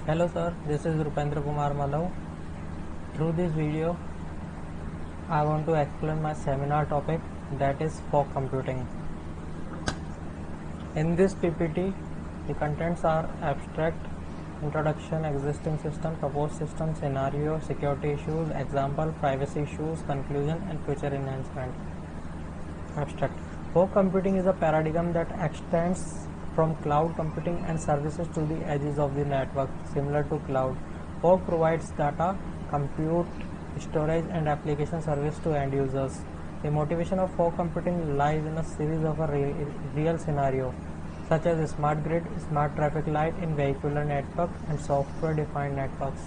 Hello sir, this is Rupendra Kumar Malav. Through this video, I want to explain my seminar topic, that is fog computing. In this PPT, the contents are abstract, introduction, existing system, proposed system, scenario, security issues, example, privacy issues, conclusion and future enhancement. Abstract. Fog computing is a paradigm that extends from cloud computing and services to the edges of the network, similar to cloud. Fog provides data, compute, storage and application service to end users. The motivation of fog computing lies in a series of real scenarios, such as smart grid, smart traffic light in vehicular network and software defined networks.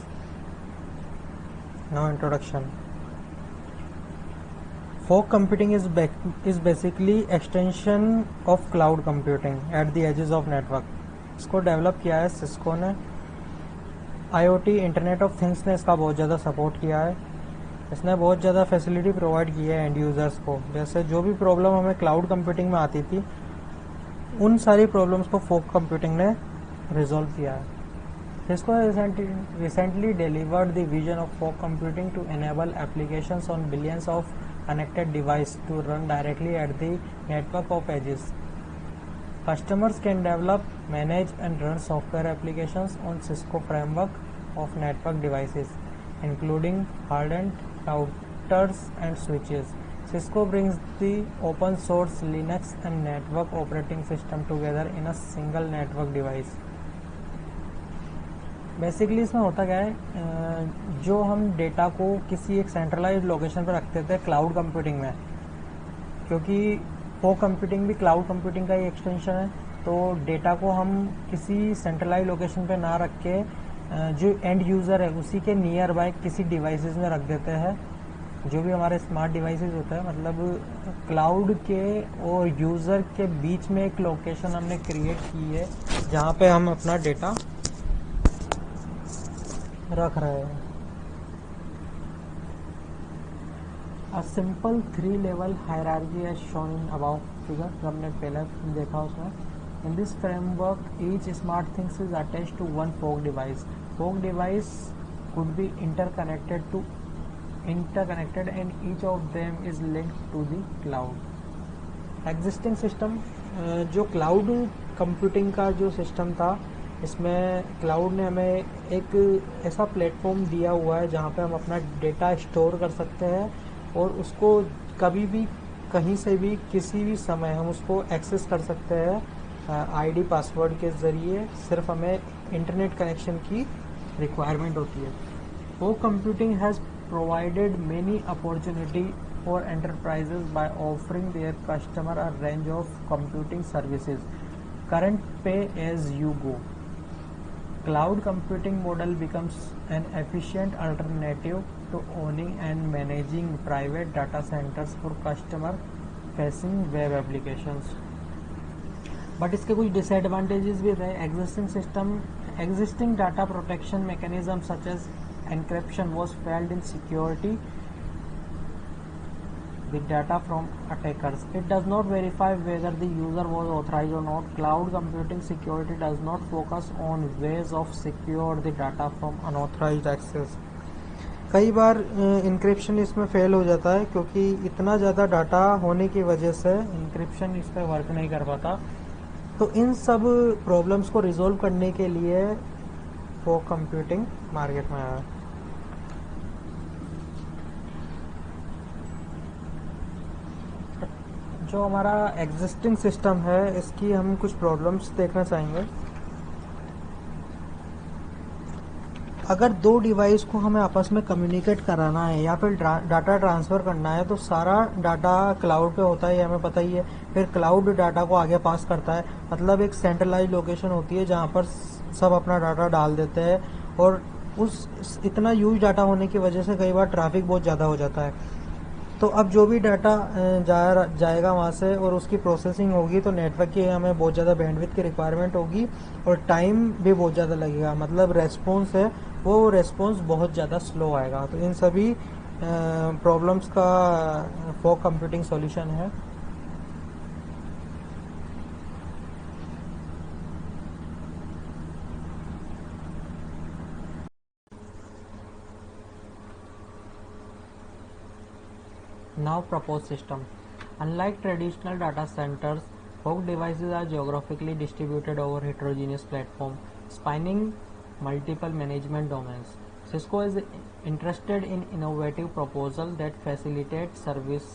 Now introduction. Fog computing is basically extension of cloud computing at the edges of network. इसको develop किया है Cisco ने. IoT internet of things ने इसका बहुत ज़्यादा support किया है. इसने बहुत ज़्यादा फैसिलिटी प्रोवाइड की है एंड यूज़र्स को. जैसे जो भी प्रॉब्लम हमें क्लाउड कंप्यूटिंग में आती थी, उन सारी प्रॉब्लम्स को फॉग कंप्यूटिंग ने रिजॉल्व किया है. Cisco recently delivered the vision of fog computing to enable applications on billions of connected devices to run directly at the network of edges. Customers can develop, manage and run software applications on Cisco framework of network devices, including hardened routers and switches. Cisco brings the open source Linux and network operating system together in a single network device. Basically इसमें होता क्या है, जो हम data को किसी एक centralise location पर रखते थे क्लाउड कंप्यूटिंग में, क्योंकि फॉग कंप्यूटिंग भी क्लाउड कंप्यूटिंग का ही एक्सटेंशन है, तो डेटा को हम किसी सेंट्रलाइज लोकेशन पे ना रख के जो एंड यूज़र है उसी के नियर बाय किसी डिवाइसेस में रख देते हैं. जो भी हमारे स्मार्ट डिवाइसेस होता है, मतलब क्लाउड के और यूज़र के बीच में एक लोकेशन हमने क्रिएट की है जहाँ पे हम अपना डेटा रख रहे हैं. A simple 3-level hierarchy as shown in above figure, जो हमने पहले देखा उसमें. In this framework, each smart thing is attached to one fog device. Fog device could be interconnected and each of them is linked to the cloud. Existing system, जो cloud computing का जो system था, इसमें cloud ने हमें एक ऐसा platform दिया हुआ है जहाँ पे हम अपना डेटा स्टोर कर सकते हैं और उसको कभी भी कहीं से भी किसी भी समय हम उसको एक्सेस कर सकते हैं आईडी पासवर्ड के ज़रिए. सिर्फ हमें इंटरनेट कनेक्शन की रिक्वायरमेंट होती है. Fog computing has provided many opportunity for enterprises by offering their customer a range of computing services. Current pay as you go. Cloud computing model becomes an efficient alternative to owning and managing private data centers for customer-facing web applications. But इसके कुछ disadvantages भी थे. Existing data protection mechanisms such as encryption was failed in security the data from attackers. It does not verify whether the user was authorized or not. Cloud computing security does not focus on ways of secure the data from unauthorized access. कई बार encryption इसमें fail हो जाता है क्योंकि इतना ज़्यादा data होने की वजह से इंक्रिप्शन इस पर वर्क नहीं कर पाता. तो इन सब प्रॉब्लम्स को रिजोल्व करने के लिए फॉग कंप्यूटिंग मार्केट में आया. जो हमारा एग्जिस्टिंग सिस्टम है, इसकी हम कुछ प्रॉब्लम्स देखना चाहेंगे. अगर दो डिवाइस को हमें आपस में कम्युनिकेट कराना है या फिर डाटा ट्रांसफ़र करना है, तो सारा डाटा क्लाउड पे होता है, ये हमें पता ही है. फिर क्लाउड डाटा को आगे पास करता है, मतलब एक सेंट्रलाइज लोकेशन होती है जहाँ पर सब अपना डाटा डाल देते हैं. और उस इतना यूज डाटा होने की वजह से कई बार ट्रैफिक बहुत ज़्यादा हो जाता है. तो अब जो भी डाटा जाएगा वहाँ से और उसकी प्रोसेसिंग होगी, तो नेटवर्क की हमें बहुत ज़्यादा बैंडविड्थ की रिक्वायरमेंट होगी और टाइम भी बहुत ज़्यादा लगेगा. मतलब रेस्पॉन्स है वो रेस्पॉन्स बहुत ज़्यादा स्लो आएगा. तो इन सभी प्रॉब्लम्स का फॉग कंप्यूटिंग सॉल्यूशन है. Now proposed system. Unlike traditional data centers, fog devices are geographically distributed over heterogeneous platform, spanning multiple management domains. Cisco is interested in innovative proposals that facilitate service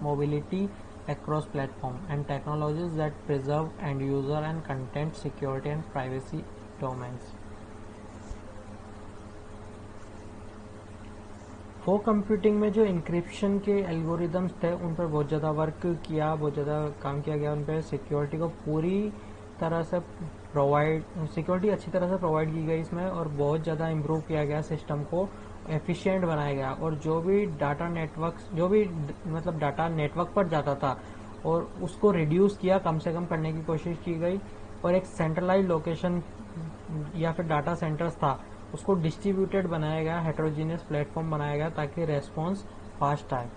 mobility across platform and technologies that preserve end user and content security and privacy domains. Fog computing में जो encryption के algorithms थे उन पर बहुत ज़्यादा work किया, बहुत ज़्यादा काम किया गया उन पर। सिक्योरिटी को पूरी तरह से सिक्योरिटी अच्छी तरह से प्रोवाइड की गई इसमें, और बहुत ज़्यादा इम्प्रूव किया गया, सिस्टम को एफिशिएंट बनाया गया। और जो भी डाटा नेटवर्क पर जाता था और उसको रिड्यूस किया, कम से कम करने की कोशिश की गई। और एक सेंट्रलाइज लोकेशन या फिर डाटा सेंटर्स था, उसको डिस्ट्रीब्यूटेड बनाया गया, हेटेरोजीनियस प्लेटफॉर्म बनाया गया ताकि रेस्पॉन्स फास्ट आए।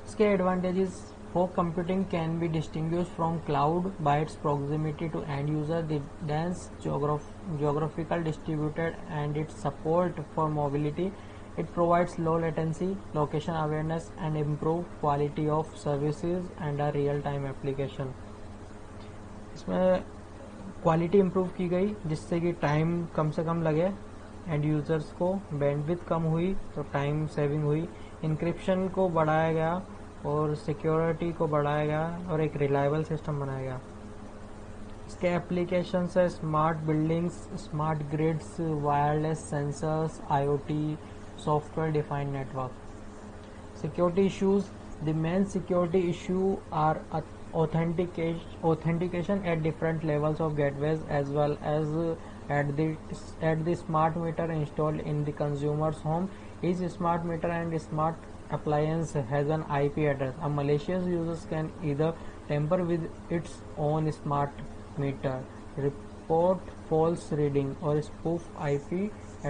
इसके advantages: fog computing can be distinguished from cloud by its proximity to end user, the dense geographical distributed and its support for mobility. It provides low latency, location awareness and improved quality of services and a real time application. इसमें quality improve की गई जिससे कि time कम से कम लगे and users को, bandwidth कम हुई तो टाइम सेविंग हुई, इंक्रिप्शन को बढ़ाया गया और सिक्योरिटी को बढ़ाया गया और एक रिलायबल सिस्टम बनाया गया। इसके एप्लीकेशंस है smart buildings, smart grids, wireless sensors, IoT, software defined network. Security issues: the main security issue are authentication at different levels of gateways as well as at the smart meter installed in the consumer's home. Each smart meter and smart appliance has an IP address. A malicious user can either tamper with its own smart meter, report false reading or spoof IP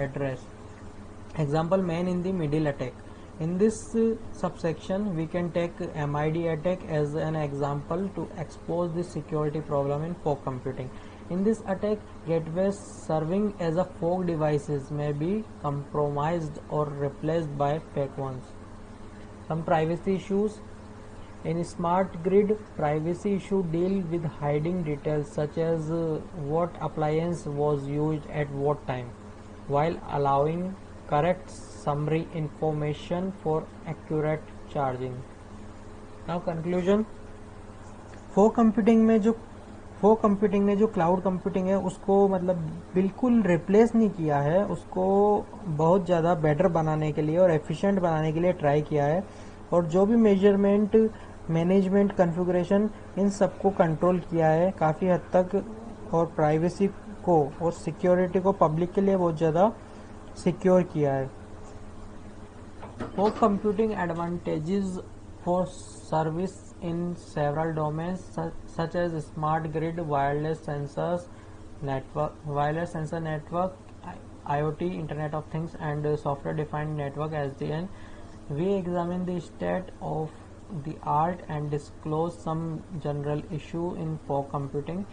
address. Example: man in the middle attack. In this subsection, we can take MID attack as an example to expose the security problem in fog computing. In this attack, gateways serving as a fog devices may be compromised or replaced by fake ones. Some privacy issues. In smart grid, privacy issue deal with hiding details such as what appliance was used at what time, while allowing correct summary information for accurate charging. Now conclusion. Fog computing में जो cloud computing है उसको मतलब बिल्कुल replace नहीं किया है, उसको बहुत ज़्यादा बेटर बनाने के लिए और एफिशिएंट बनाने के लिए ट्राई किया है। और जो भी मेजरमेंट, मैनेजमेंट, कॉन्फ़िगरेशन, इन सबको कंट्रोल किया है काफ़ी हद तक, और प्राइवेसी को और सिक्योरिटी को पब्लिक के लिए बहुत ज़्यादा सिक्योर किया है। Fog computing advantages for service in several domains such as smart grid, wireless sensor network, IoT, Internet of Things, and software defined network (SDN). We examine the state of the art and disclose some general issue in fog computing.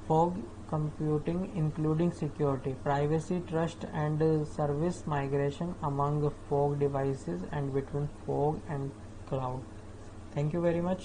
Fog computing including security, privacy, trust, and service migration among fog devices and between fog and cloud. Thank you very much.